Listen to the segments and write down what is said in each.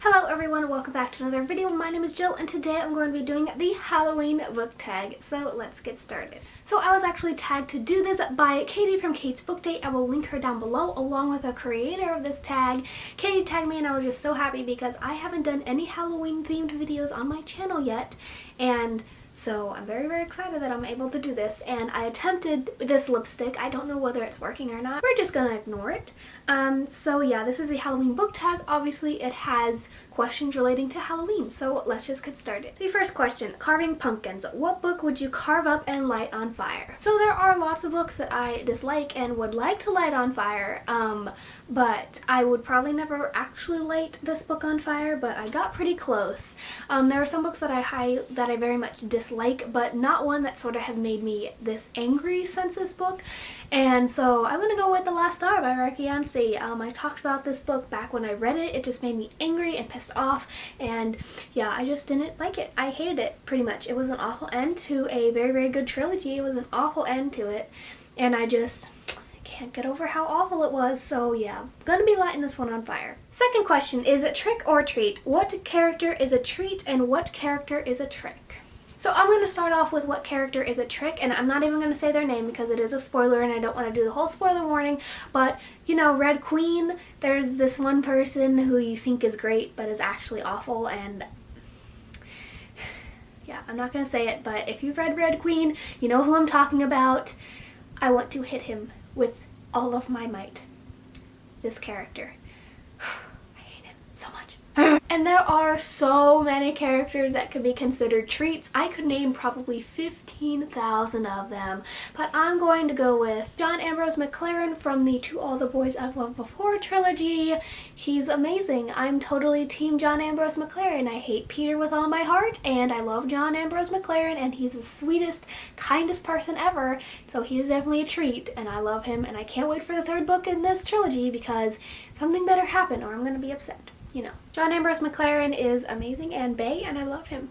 Hello everyone, welcome back to another video. My name is Jill and today I'm going to be doing the Halloween book tag. So let's get started. So I was actually tagged to do this by Katie from Kate's Book Date. I will link her down below along with the creator of this tag. Katie tagged me and I was just so happy because I haven't done any Halloween themed videos on my channel yet, and so I'm very excited that I'm able to do this. And I attempted this lipstick. I don't know whether it's working or not. We're just gonna ignore it. So yeah, this is the Halloween book tag. Obviously it has questions relating to Halloween, so let's just get started. The first question, carving pumpkins. What book would you carve up and light on fire? So there are lots of books that I dislike and would like to light on fire, but I would probably never actually light this book on fire, but I got pretty close. There are some books that I very much dislike, but not one that sort of have made me this angry since this book. And so I'm gonna go with The Last Star by Ricky Yancey. I talked about this book back when I read it. It just made me angry and pissed off, and yeah, I just didn't like it. I hated it, pretty much. It was an awful end to a very good trilogy. It was an awful end to it, and I just can't get over how awful it was. So yeah, I'm gonna be lighting this one on fire. Second question, is it trick or treat? What character is a treat and what character is a trick? So I'm going to start off with what character is a trick, and I'm not even going to say their name because it is a spoiler and I don't want to do the whole spoiler warning, but you know, Red Queen, there's this one person who you think is great but is actually awful, and yeah, I'm not going to say it, but if you've read Red Queen, you know who I'm talking about. I want to hit him with all of my might. This character. I hate him so much. And there are so many characters that could be considered treats. I could name probably 15,000 of them, but I'm going to go with John Ambrose McLaren from the To All the Boys I've Loved Before trilogy. He's amazing. I'm totally team John Ambrose McLaren. I hate Peter with all my heart, and I love John Ambrose McLaren, and he's the sweetest, kindest person ever, so he is definitely a treat, and I love him, and I can't wait for the third book in this trilogy because something better happen or I'm going to be upset. You know, John Ambrose McLaren is amazing and bae, and I love him.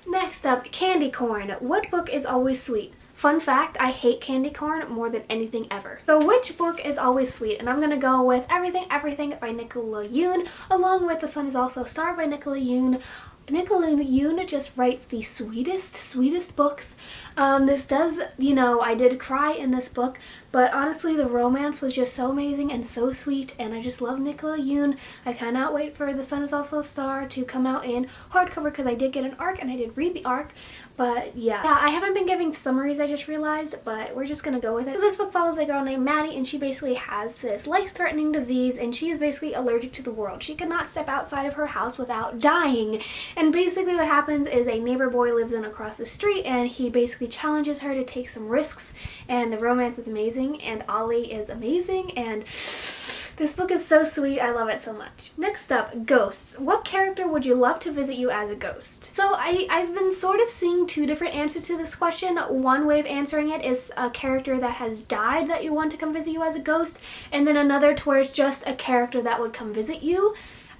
Next up, candy corn. What book is always sweet? Fun fact, I hate candy corn more than anything ever. So which book is always sweet? And I'm gonna go with Everything by Nicola Yoon, along with The Sun Is Also a Star by Nicola Yoon. Nicola Yoon just writes the sweetest books. This does, you know, I did cry in this book, but honestly the romance was just so amazing and so sweet, and I just love Nicola Yoon. I cannot wait for The Sun Is Also a Star to come out in hardcover because I did get an ARC and I did read the ARC. But yeah, I haven't been giving summaries, I just realized, but we're just gonna go with it. So this book follows a girl named Maddie, and she basically has this life-threatening disease, and she is basically allergic to the world. She cannot step outside of her house without dying. And basically what happens is a neighbor boy lives in across the street, and he basically challenges her to take some risks, and the romance is amazing, and Ollie is amazing, and this book is so sweet. I love it so much. Next up, ghosts. What character would you love to visit you as a ghost? So I've been sort of seeing two different answers to this question. One way of answering it is a character that has died that you want to come visit you as a ghost, and then another to where it's just a character that would come visit you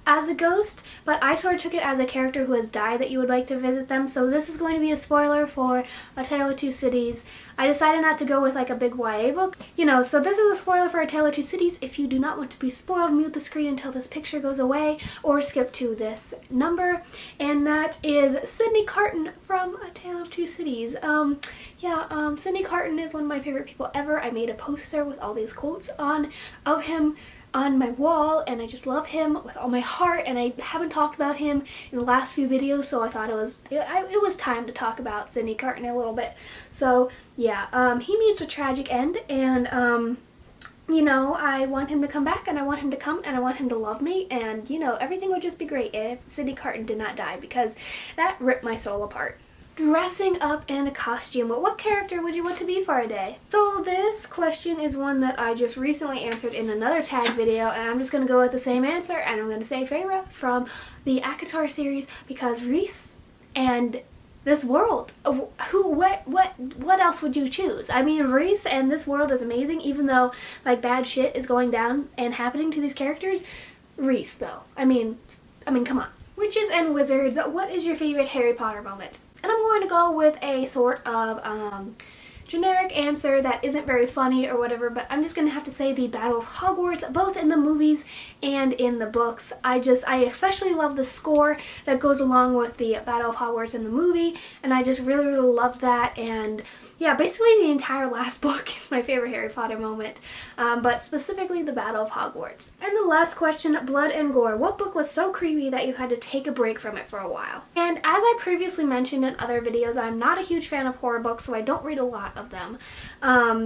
as a ghost, but I sort of took it as a character who has died that you would like to visit them. So this is going to be a spoiler for A Tale of Two Cities. I decided not to go with like a big YA book, you know, so this is a spoiler for A Tale of Two Cities. If you do not want to be spoiled, mute the screen until this picture goes away or skip to this number, and that is Sydney Carton from A Tale of Two Cities. Sydney Carton is one of my favorite people ever. I made a poster with all these quotes of him on my wall, and I just love him with all my heart, and I haven't talked about him in the last few videos, so I thought it was time to talk about Sydney Carton a little bit. So yeah, he meets a tragic end, and you know, I want him to come back, and I want him to come, and I want him to love me, and you know, everything would just be great if Sydney Carton did not die, because that ripped my soul apart. Dressing up in a costume. What character would you want to be for a day? So this question is one that I just recently answered in another tag video, and I'm just going to go with the same answer, and I'm going to say Feyre from the ACOTAR series, because Rhys and this world, what else would you choose? I mean, Rhys and this world is amazing, even though like bad shit is going down and happening to these characters. Rhys though, I mean come on. Witches and wizards, what is your favorite Harry Potter moment? And I'm going to go with a sort of generic answer that isn't very funny or whatever, but I'm just gonna have to say the Battle of Hogwarts, both in the movies and in the books. I especially love the score that goes along with the Battle of Hogwarts in the movie, and I just really, really love that. And yeah, basically the entire last book is my favorite Harry Potter moment, but specifically the Battle of Hogwarts. And the last question, Blood and Gore. What book was so creepy that you had to take a break from it for a while? And as I previously mentioned in other videos, I'm not a huge fan of horror books, so I don't read a lot of them.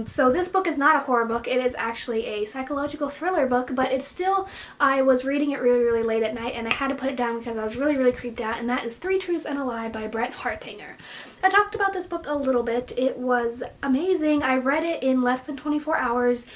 So this book is not a horror book. It is actually a psychological thriller book, but it's still, I was reading it really, really late at night, and I had to put it down because I was really, really creeped out, and that is 3 Truths and a Lie by Brent Hartinger. I talked about this book a little bit. It was amazing. I read it in less than 24 hours.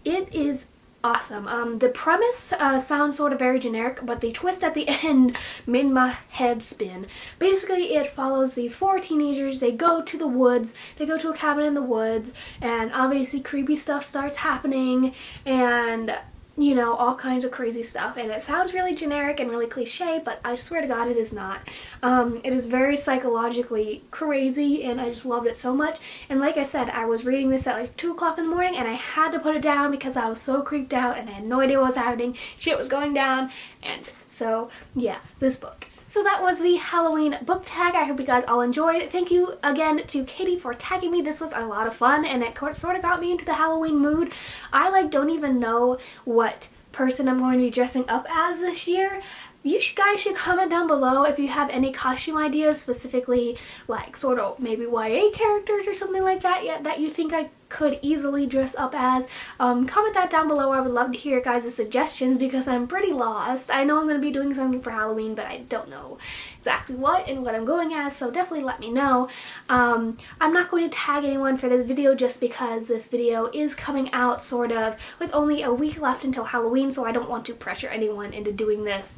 It is awesome. The premise sounds sort of very generic, but the twist at the end made my head spin. Basically, it follows these 4 teenagers. They go to the woods. They go to a cabin in the woods, and obviously creepy stuff starts happening, and you know, all kinds of crazy stuff. And it sounds really generic and really cliche, but I swear to God it is not. It is very psychologically crazy, and I just loved it so much. And like I said, I was reading this at like 2 o'clock in the morning, and I had to put it down because I was so creeped out and I had no idea what was happening. Shit was going down. And so yeah, this book. So that was the Halloween book tag. I hope you guys all enjoyed. Thank you again to Katie for tagging me. This was a lot of fun, and it sort of got me into the Halloween mood. I don't even know what person I'm going to be dressing up as this year. You guys should comment down below if you have any costume ideas, specifically like sort of maybe YA characters or something like that, that you think I could easily dress up as. Comment that down below. I would love to hear your guys' suggestions because I'm pretty lost. I know I'm going to be doing something for Halloween, but I don't know exactly what and what I'm going as, so definitely let me know. I'm not going to tag anyone for this video just because this video is coming out sort of with only a week left until Halloween, so I don't want to pressure anyone into doing this,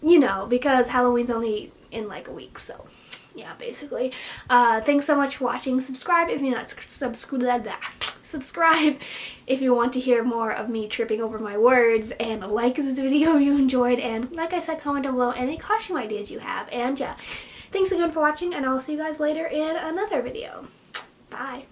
you know, because Halloween's only in like a week, so yeah, basically. Thanks so much for watching. Subscribe if you're not subscribe if you want to hear more of me tripping over my words, and like this video if you enjoyed, and like I said, comment down below any costume ideas you have. And yeah, thanks again for watching, and I'll see you guys later in another video. Bye.